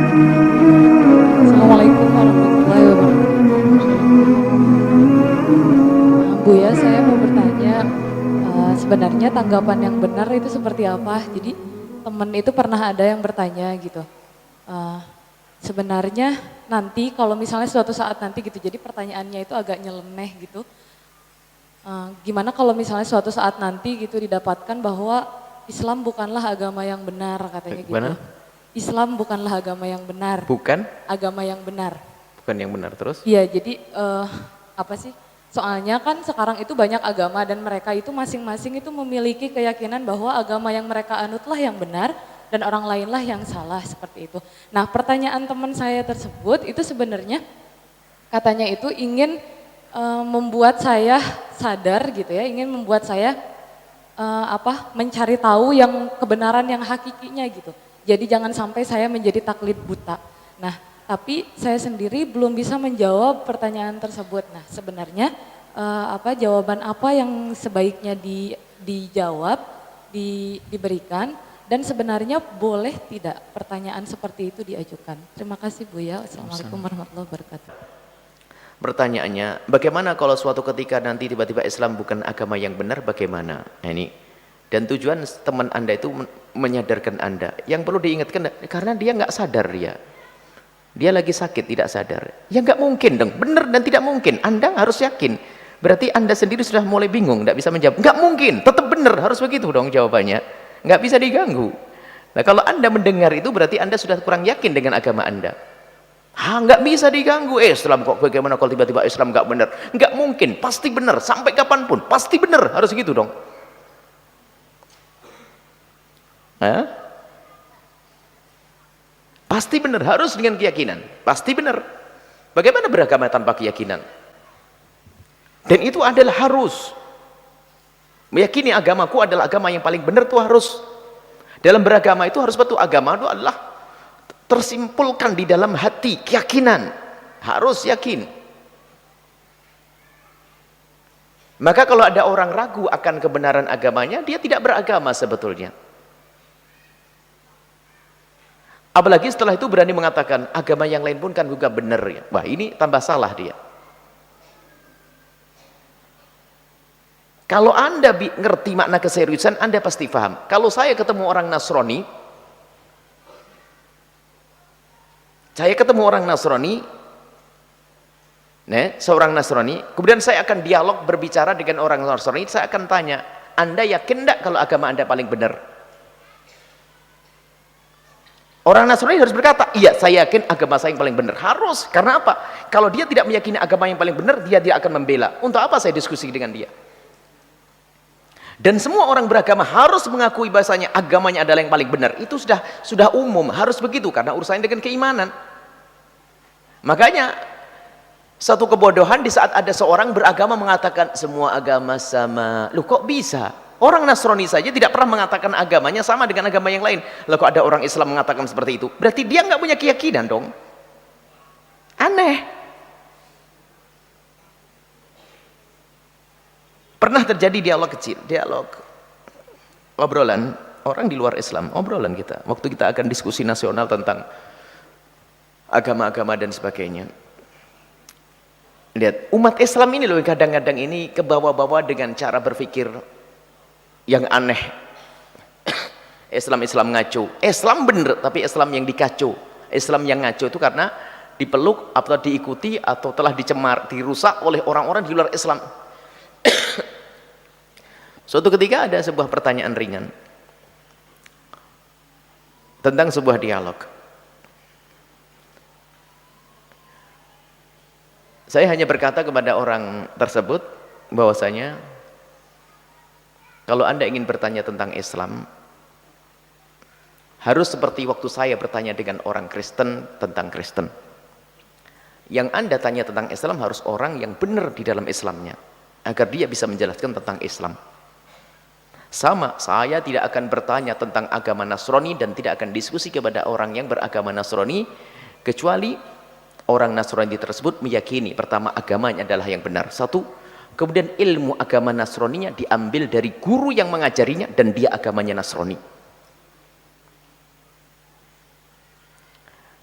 Assalamualaikum warahmatullahi wabarakatuh. Buya, saya mau bertanya, sebenarnya tanggapan yang benar itu seperti apa? Jadi temen itu pernah ada yang bertanya gitu, eh, sebenarnya nanti kalau misalnya suatu saat nanti gitu, jadi pertanyaannya itu agak nyeleneh gitu. Gimana kalau misalnya suatu saat nanti gitu didapatkan bahwa Islam bukanlah agama yang benar, katanya gitu. Gimana? Islam bukanlah agama yang benar. Bukan? Agama yang benar. Bukan yang benar terus? Iya, jadi apa sih? Soalnya kan sekarang itu banyak agama dan mereka itu masing-masing itu memiliki keyakinan bahwa agama yang mereka anutlah yang benar dan orang lainlah yang salah, seperti itu. Nah, pertanyaan teman saya tersebut itu sebenarnya katanya itu ingin membuat saya sadar gitu ya, ingin membuat saya mencari tahu yang kebenaran yang hakikinya gitu. Jadi jangan sampai saya menjadi taklid buta. Nah, tapi saya sendiri belum bisa menjawab pertanyaan tersebut. Nah, sebenarnya jawaban apa yang sebaiknya dijawab, diberikan, dan sebenarnya boleh tidak pertanyaan seperti itu diajukan. Terima kasih Buya. Assalamualaikum warahmatullahi wabarakatuh. Pertanyaannya, bagaimana kalau suatu ketika nanti tiba-tiba Islam bukan agama yang benar, bagaimana? Nah, ini. Dan tujuan teman Anda itu menyadarkan Anda. Yang perlu diingatkan, karena dia nggak sadar dia. Dia lagi sakit, tidak sadar. Ya nggak mungkin dong, benar dan tidak mungkin. Anda harus yakin. Berarti Anda sendiri sudah mulai bingung, nggak bisa menjawab. Nggak mungkin, tetap benar, harus begitu dong jawabannya. Nggak bisa diganggu. Nah, kalau Anda mendengar itu berarti Anda sudah kurang yakin dengan agama Anda. Nggak bisa diganggu. Islam kok, bagaimana kalau tiba-tiba Islam nggak benar? Nggak mungkin, pasti benar, sampai kapanpun, pasti benar, harus gitu dong. Hah? Pasti benar, harus dengan keyakinan, pasti benar. Bagaimana beragama tanpa keyakinan? Dan itu adalah harus. Meyakini agamaku adalah agama yang paling benar, itu harus. Dalam beragama itu harus betul, agama itu adalah tersimpulkan di dalam hati, keyakinan, harus yakin. Maka kalau ada orang ragu akan kebenaran agamanya, dia tidak beragama sebetulnya. Apalagi setelah itu berani mengatakan agama yang lain pun kan juga benar ya. Wah, ini tambah salah dia. Kalau Anda ngerti makna keseriusan, Anda pasti paham. Kalau saya ketemu orang Nasrani, seorang Nasrani, kemudian saya akan dialog berbicara dengan orang Nasrani, saya akan tanya, Anda yakin enggak kalau agama Anda paling benar? Orang Nasrani harus berkata, iya saya yakin agama saya yang paling benar. Harus, karena apa? Kalau dia tidak meyakini agama yang paling benar, dia akan membela. Untuk apa saya diskusi dengan dia? Dan semua orang beragama harus mengakui bahasanya agamanya adalah yang paling benar. Itu sudah umum, harus begitu, karena urusannya dengan keimanan. Makanya satu kebodohan di saat ada seorang beragama mengatakan semua agama sama. Loh, kok bisa? Orang Nasrani saja tidak pernah mengatakan agamanya sama dengan agama yang lain. Lalu kok ada orang Islam mengatakan seperti itu? Berarti dia nggak punya keyakinan dong. Aneh. Pernah terjadi dialog kecil, obrolan orang di luar Islam, obrolan kita. Waktu kita akan diskusi nasional tentang agama-agama dan sebagainya. Lihat, umat Islam ini loh kadang-kadang ini kebawa-bawa dengan cara berpikir yang aneh. Islam ngaco. Islam bener, tapi Islam yang dikacau. Islam yang ngaco itu karena dipeluk atau diikuti atau telah dirusak oleh orang-orang di luar Islam. Suatu ketika ada sebuah pertanyaan ringan tentang sebuah dialog. Saya hanya berkata kepada orang tersebut bahwasanya kalau Anda ingin bertanya tentang Islam, harus seperti waktu saya bertanya dengan orang Kristen tentang Kristen. Yang Anda tanya tentang Islam harus orang yang benar di dalam Islamnya, agar dia bisa menjelaskan tentang Islam. Sama, saya tidak akan bertanya tentang agama Nasrani dan tidak akan diskusi kepada orang yang beragama Nasrani, kecuali orang Nasrani tersebut meyakini pertama agamanya adalah yang benar. Satu, kemudian ilmu agama Nasraninya diambil dari guru yang mengajarinya dan dia agamanya Nasrani.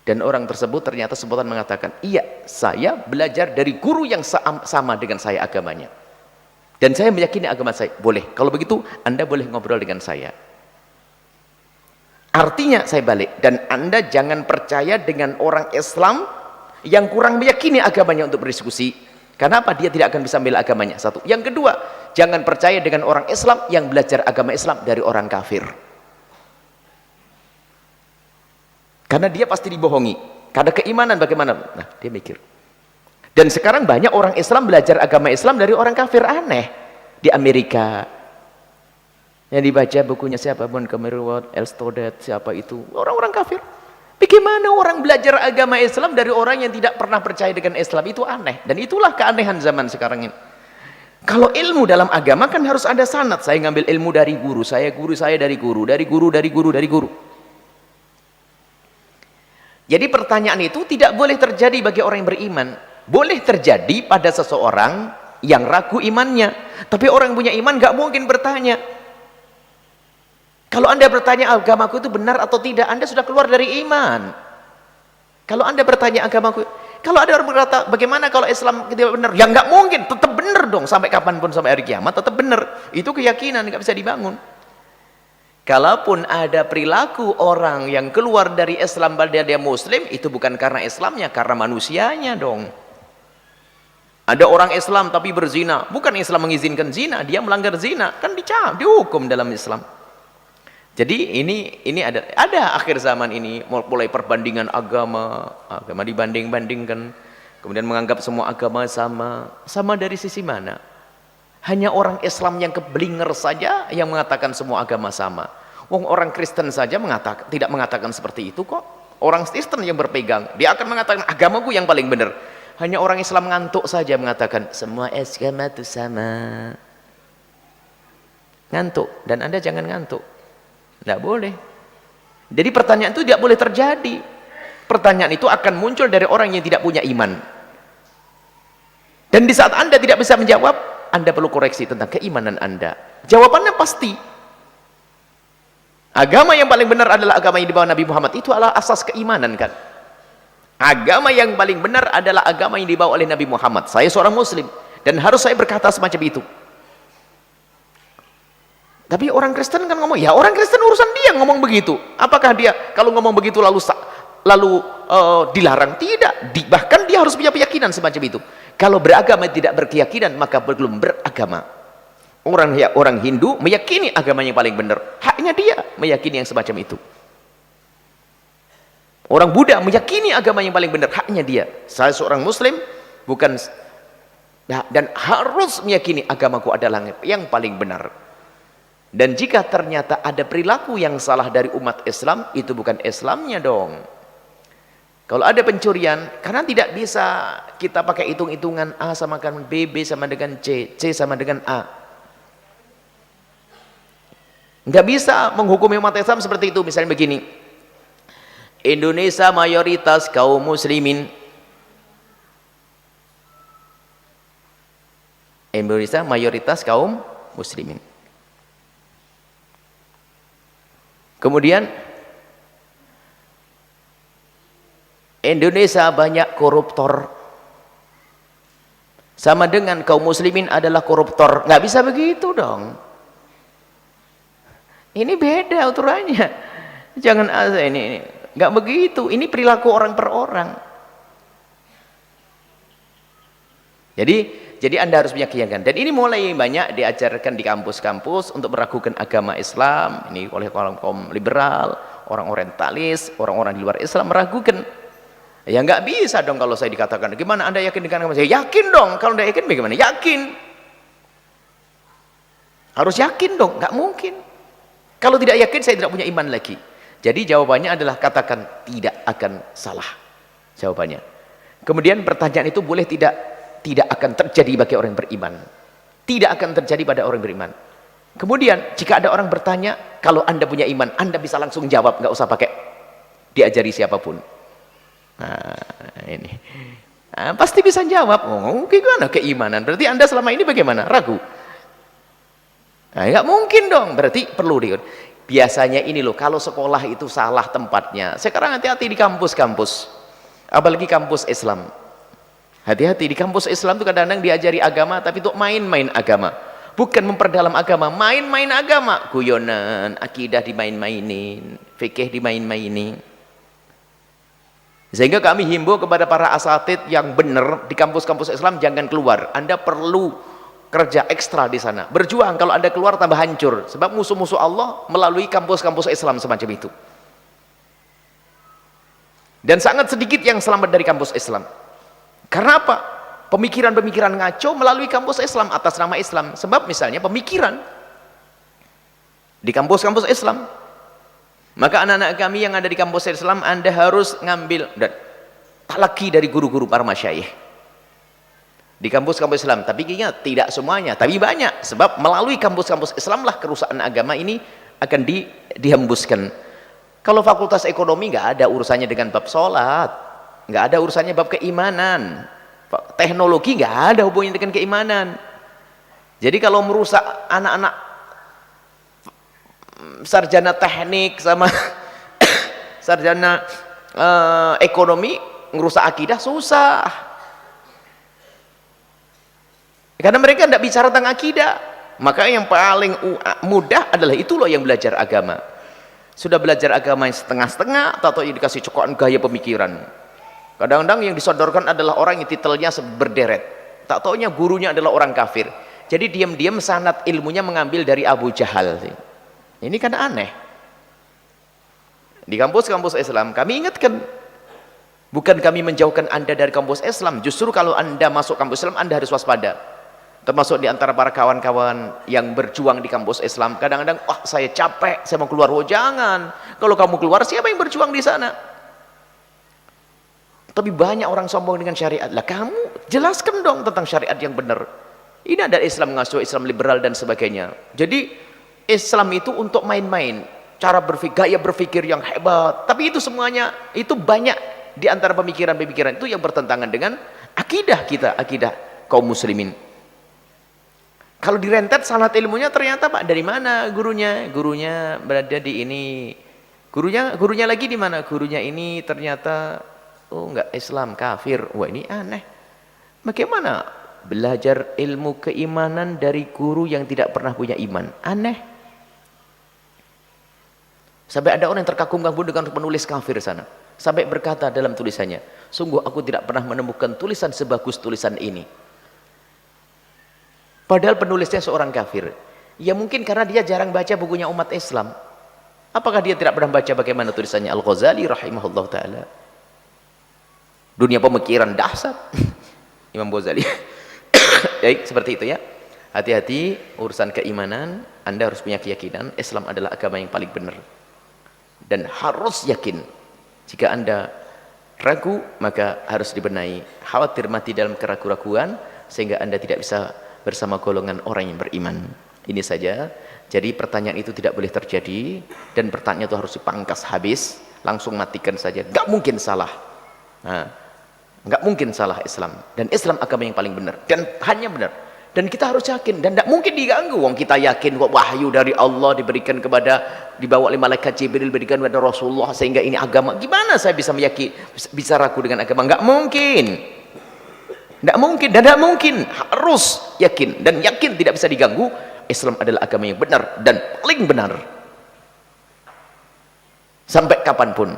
Dan orang tersebut ternyata spontan mengatakan, iya, saya belajar dari guru yang sama dengan saya agamanya. Dan saya meyakini agama saya. Boleh, kalau begitu Anda boleh ngobrol dengan saya. Artinya saya balik, dan Anda jangan percaya dengan orang Islam yang kurang meyakini agamanya untuk berdiskusi. Kenapa? Dia tidak akan bisa membela agamanya. Satu. Yang kedua, jangan percaya dengan orang Islam yang belajar agama Islam dari orang kafir. Karena dia pasti dibohongi. Karena keimanan bagaimana? Nah, dia mikir. Dan sekarang banyak orang Islam belajar agama Islam dari orang kafir. Aneh. Di Amerika. Yang dibaca bukunya siapa? Montgomery Ward, L. Stoddard, siapa itu? Orang-orang kafir. Bagaimana orang belajar agama Islam dari orang yang tidak pernah percaya dengan Islam? Itu aneh. Dan itulah keanehan zaman sekarang ini. Kalau ilmu dalam agama kan harus ada sanad. Saya ngambil ilmu dari guru saya dari guru, dari guru, dari guru, dari guru. Jadi pertanyaan itu tidak boleh terjadi bagi orang yang beriman. Boleh terjadi pada seseorang yang ragu imannya. Tapi orang yang punya iman gak mungkin bertanya. Kalau Anda bertanya agamaku itu benar atau tidak, Anda sudah keluar dari iman. Kalau Anda bertanya agamaku, kalau ada orang berkata, bagaimana kalau Islam tidak benar? Ya nggak mungkin, tetap benar dong. Sampai kapanpun, sampai hari kiamat, tetap benar. Itu keyakinan, nggak bisa dibangun. Kalaupun ada perilaku orang yang keluar dari Islam pada dia Muslim, itu bukan karena Islamnya, karena manusianya dong. Ada orang Islam tapi berzina, bukan Islam mengizinkan zina, dia melanggar zina, kan dihukum dalam Islam. Jadi ini ada akhir zaman ini mulai perbandingan agama dibanding-bandingkan, kemudian menganggap semua agama sama dari sisi mana? Hanya orang Islam yang keblinger saja yang mengatakan semua agama sama. Wong orang Kristen saja tidak mengatakan seperti itu kok. Orang Kristen yang berpegang, dia akan mengatakan agamaku yang paling benar. Hanya orang Islam ngantuk saja mengatakan semua agama itu sama. Ngantuk, dan Anda jangan ngantuk. Tidak boleh. Jadi pertanyaan itu tidak boleh terjadi. Pertanyaan itu akan muncul dari orang yang tidak punya iman. Dan di saat Anda tidak bisa menjawab, Anda perlu koreksi tentang keimanan Anda. Jawabannya pasti. Agama yang paling benar adalah agama yang dibawa Nabi Muhammad. Itu adalah asas keimanan kan. Agama yang paling benar adalah agama yang dibawa oleh Nabi Muhammad. Saya seorang Muslim dan harus saya berkata semacam itu. Tapi orang Kristen kan ngomong, ya orang Kristen urusan dia ngomong begitu. Apakah dia kalau ngomong begitu lalu dilarang? Tidak. Bahkan dia harus punya keyakinan semacam itu. Kalau beragama tidak berkeyakinan maka belum beragama. Orang Hindu meyakini agama yang paling benar. Haknya dia meyakini yang semacam itu. Orang Buddha meyakini agama yang paling benar. Haknya dia. Saya seorang Muslim dan harus meyakini agamaku adalah yang paling benar. Dan jika ternyata ada perilaku yang salah dari umat Islam, itu bukan Islamnya dong. Kalau ada pencurian, karena tidak bisa kita pakai hitung-hitungan A sama dengan B, B sama dengan C, C sama dengan A. Nggak bisa menghukumi umat Islam seperti itu. Misalnya begini, Indonesia mayoritas kaum muslimin. Indonesia mayoritas kaum muslimin. Kemudian Indonesia banyak koruptor. Sama dengan kaum muslimin adalah koruptor. Nggak bisa begitu dong. Ini beda aturannya. Jangan ini nggak begitu. Ini perilaku orang per orang. Jadi Anda harus punya keyakinan. Dan ini mulai banyak diajarkan di kampus-kampus untuk meragukan agama Islam. Ini oleh orang kaum liberal, orang orientalis, orang-orang di luar Islam meragukan. Ya nggak bisa dong kalau saya dikatakan, gimana Anda yakin dengan agama saya? Yakin dong. Kalau Anda yakin bagaimana? Yakin. Harus yakin dong. Nggak mungkin. Kalau tidak yakin saya tidak punya iman lagi. Jadi jawabannya adalah katakan tidak akan salah. Jawabannya. Kemudian pertanyaan itu boleh tidak akan terjadi bagi orang yang beriman. Tidak akan terjadi pada orang yang beriman. Kemudian jika ada orang bertanya, kalau Anda punya iman, Anda bisa langsung jawab, nggak usah pakai diajari siapapun. Nah, ini pasti bisa jawab. Oh, gimana keimanan? Berarti Anda selama ini bagaimana? Ragu. Nah, nggak mungkin dong. Berarti perlu Biasanya ini loh, kalau sekolah itu salah tempatnya. Sekarang hati-hati di kampus-kampus, apalagi kampus Islam. Hati-hati di kampus Islam itu kadang-kadang diajari agama, tapi untuk main-main agama. Bukan memperdalam agama, main-main agama. Guyonan, akidah dimain-mainin, fikih dimain-mainin. Sehingga kami himbau kepada para asatid yang benar di kampus-kampus Islam, jangan keluar. Anda perlu kerja ekstra di sana. Berjuang, kalau Anda keluar tambah hancur. Sebab musuh-musuh Allah melalui kampus-kampus Islam semacam itu. Dan sangat sedikit yang selamat dari kampus Islam. Karena apa? Pemikiran-pemikiran ngaco melalui kampus Islam atas nama Islam. Sebab misalnya pemikiran di kampus-kampus Islam, maka anak-anak kami yang ada di kampus Islam, Anda harus ngambil dan talaki dari guru-guru para masyayikh di kampus-kampus Islam. Tapi ingat, tidak semuanya, tapi banyak. Sebab melalui kampus-kampus Islam lah kerusakan agama ini akan dihembuskan. Kalau fakultas ekonomi nggak ada urusannya dengan bab sholat, nggak ada urusannya bab keimanan. Teknologi nggak ada hubungannya dengan keimanan. Jadi kalau merusak anak-anak sarjana teknik sama sarjana ekonomi, ngerusak akidah susah. Karena mereka tidak bicara tentang akidah. Maka yang paling mudah adalah itu loh yang belajar agama. Sudah belajar agama yang setengah-setengah, atau dikasih cokokan gaya pemikiran. Kadang-kadang yang disodorkan adalah orang yang titelnya berderet. Tak taunya gurunya adalah orang kafir. Jadi diam-diam sanad ilmunya mengambil dari Abu Jahal. Ini kan aneh. Di kampus-kampus Islam kami ingatkan, bukan kami menjauhkan Anda dari kampus Islam. Justru kalau Anda masuk kampus Islam, Anda harus waspada. Termasuk di antara para kawan-kawan yang berjuang di kampus Islam. Kadang-kadang, wah saya capek, saya mau keluar. Oh jangan, kalau kamu keluar siapa yang berjuang di sana? Tapi banyak orang sombong dengan syariat. Lah kamu jelaskan dong tentang syariat yang benar. Ini ada Islam ngasuh, Islam liberal dan sebagainya. Jadi Islam itu untuk main-main, cara berpikir, gaya berpikir yang hebat. Tapi itu semuanya, itu banyak di antara pemikiran-pemikiran itu yang bertentangan dengan akidah kita, akidah kaum muslimin. Kalau direntet sanad ilmunya ternyata Pak dari mana gurunya? Gurunya berada di ini. Gurunya lagi di mana? Gurunya ini ternyata oh enggak Islam, kafir. Wah ini aneh. Bagaimana belajar ilmu keimanan dari guru yang tidak pernah punya iman? Aneh. Sampai ada orang yang terkagum-kagum dengan penulis kafir sana. Sampai berkata dalam tulisannya, sungguh aku tidak pernah menemukan tulisan sebagus tulisan ini. Padahal penulisnya seorang kafir. Ya mungkin karena dia jarang baca bukunya umat Islam. Apakah dia tidak pernah baca bagaimana tulisannya Al-Ghazali rahimahullah ta'ala? Dunia pemikiran dahsyat Imam Ghazali. Baik, seperti itu ya. Hati-hati urusan keimanan. Anda harus punya keyakinan Islam adalah agama yang paling benar. Dan harus yakin. Jika Anda ragu, maka harus dibenahi. Khawatir mati dalam keraguan-raguan sehingga Anda tidak bisa bersama golongan orang yang beriman. Ini saja. Jadi pertanyaan itu tidak boleh terjadi, dan pertanyaan itu harus dipangkas habis, langsung matikan saja. Gak mungkin salah. Nah, gak mungkin salah Islam. Dan Islam agama yang paling benar, dan hanya benar. Dan kita harus yakin, dan tidak mungkin diganggu. Wong kita yakin kok wahyu dari Allah diberikan dibawa oleh malaikat Jibril, diberikan kepada Rasulullah, sehingga ini agama. Gimana saya bisa meyakini, bisa ragu dengan agama? Gak mungkin. Tidak mungkin, dan tidak mungkin. Harus yakin, dan yakin tidak bisa diganggu. Islam adalah agama yang benar dan paling benar. Sampai kapanpun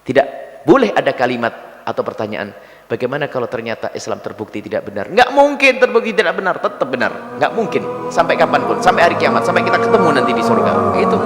tidak boleh ada kalimat atau pertanyaan, bagaimana kalau ternyata Islam terbukti tidak benar? Nggak mungkin terbukti tidak benar, tetap benar. Nggak mungkin, sampai kapanpun, sampai hari kiamat, sampai kita ketemu nanti di surga. Itu.